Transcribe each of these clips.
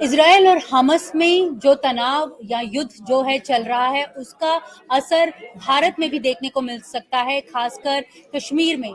Israel और Hamas में जो तनाव या युद्ध जो है चल रहा है, उसका असर भारत में भी देखने को मिल सकता है, खासकर कश्मीर में।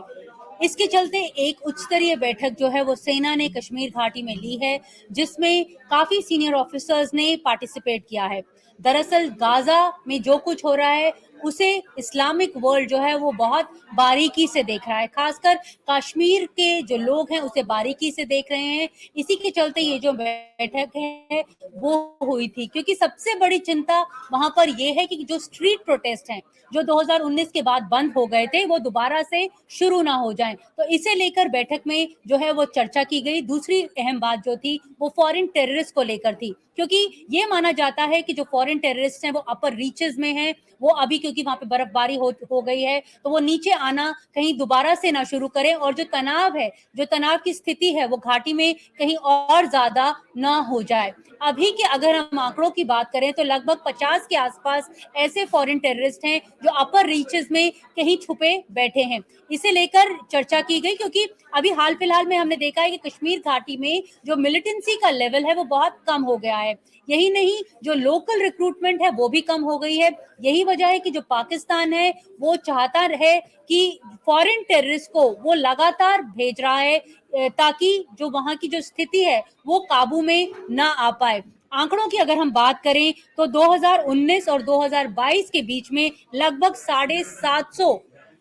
इसके चलते एक उच्च स्तरीय बैठक जो है वो सेना ने कश्मीर घाटी में ली है, जिसमें काफ़ी सीनियर ऑफिसर्स ने पार्टिसिपेट किया है। दरअसल गाज़ा में जो कुछ हो रहा है, उसे इस्लामिक वर्ल्ड जो है वो बहुत बारीकी से देख रहा है, खासकर कश्मीर के जो लोग हैं उसे बारीकी से देख रहे हैं। इसी के चलते ये जो बैठक है वो हुई थी, क्योंकि सबसे बड़ी चिंता वहां पर ये है कि जो स्ट्रीट प्रोटेस्ट हैं, जो 2019 के बाद बंद हो गए थे, वो दोबारा से शुरू ना हो जाएं। तो इसे लेकर बैठक में जो है वो चर्चा की गई। दूसरी अहम बात जो थी वो फॉरेन टेररिस्ट को लेकर थी, क्योंकि ये माना जाता है कि जो फॉरेन टेररिस्ट हैं वो अपर रीचेस में हैं, वो अभी क्योंकि वहां पे बर्फबारी हो गई है, तो वो नीचे आना कहीं दोबारा से ना शुरू करें, और जो तनाव है, जो तनाव की स्थिति है, वो घाटी में कहीं और ज्यादा ना हो जाए। अभी के अगर हम आंकड़ों की बात करें तो लगभग 50 के आसपास ऐसे फॉरेन टेररिस्ट हैं जो अपर रीचेस में कहीं छुपे बैठे हैं। इसे लेकर चर्चा की गई, क्योंकि अभी हाल फिलहाल में हमने देखा है कि कश्मीर घाटी में जो मिलिटेंसी का लेवल है वो बहुत कम हो गया है। यही नहीं, जो लोकल रिक्रूटमेंट है वो भी कम हो गई है। यही वजह है कि जो पाकिस्तान है वो चाहता है कि फॉरेन टेररिस्ट को वो लगातार भेज रहा है, ताकि जो वहां की जो स्थिति है वो काबू में ना आ पाए। आंकड़ों की अगर हम बात करें तो 2019 और 2022 के बीच में लगभग 750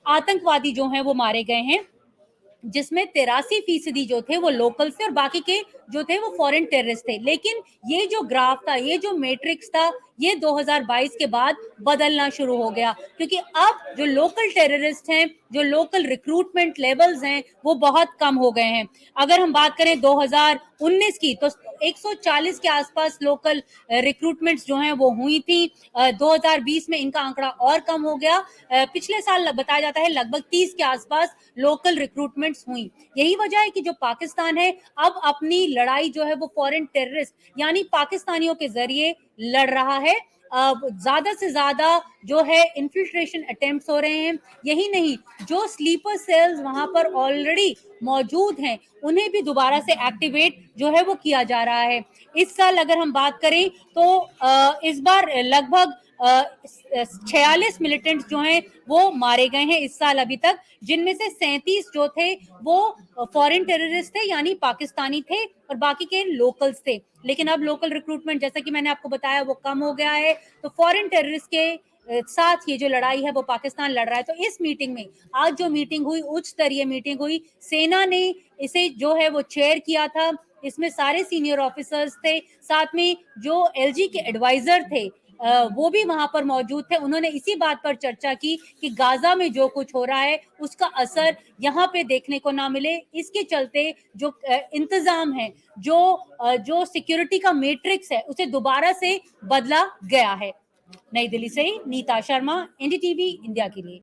आतंकवादी जो हैं वो मारे गए हैं, जिसमें 83% जो थे वो लोकल थे और बाकी के जो थे वो फॉरेन टेररिस्ट थे। लेकिन ये जो ग्राफ था, ये जो मैट्रिक्स था, ये 2022 के बाद बदलना शुरू हो गया, क्योंकि अब जो लोकल टेररिस्ट हैं, जो लोकल रिक्रूटमेंट लेवल्स हैं, वो बहुत कम हो गए हैं। अगर हम बात करें 2019 की, तो 140 के आसपास लोकल रिक्रूटमेंट्स जो हैं वो हुई थी। 2020 में इनका आंकड़ा और कम हो गया। पिछले साल बताया जाता है लगभग 30 के आसपास लोकल रिक्रूटमेंट्स हुई। यही वजह है कि जो पाकिस्तान है अब अपनी लड़ाई जो है वो फॉरेन टेररिस्ट यानी पाकिस्तानियों के जरिए लड़ रहा है। ज्यादा से ज्यादा जो है इन्फिल्ट्रेशन अटेम्प्ट्स हो रहे हैं। यही नहीं, जो स्लीपर सेल्स वहां पर ऑलरेडी मौजूद हैं, उन्हें भी दोबारा से एक्टिवेट जो है वो किया जा रहा है। इस साल अगर हम बात करें तो इस बार लगभग 46 मिलिटेंट्स जो हैं वो मारे गए हैं इस साल अभी तक, जिनमें से 37 जो थे वो फॉरेन टेररिस्ट थे यानी पाकिस्तानी थे, और बाकी के लोकल्स थे। लेकिन अब लोकल रिक्रूटमेंट जैसा कि मैंने आपको बताया वो कम हो गया है, तो फॉरेन टेररिस्ट के साथ ये जो लड़ाई है वो पाकिस्तान लड़ रहा है। तो इस मीटिंग में, आज जो मीटिंग हुई, उच्च स्तरीय मीटिंग हुई, सेना ने इसे जो है वो चेयर किया था। इसमें सारे सीनियर ऑफिसर्स थे, साथ में जो एलजी के एडवाइजर थे वो भी वहां पर मौजूद थे। उन्होंने इसी बात पर चर्चा की कि गाजा में जो कुछ हो रहा है उसका असर यहाँ पे देखने को ना मिले। इसके चलते जो इंतजाम है, जो सिक्योरिटी का मैट्रिक्स है, उसे दोबारा से बदला गया है। नई दिल्ली से नीता शर्मा, एनडीटीवी इंडिया के लिए।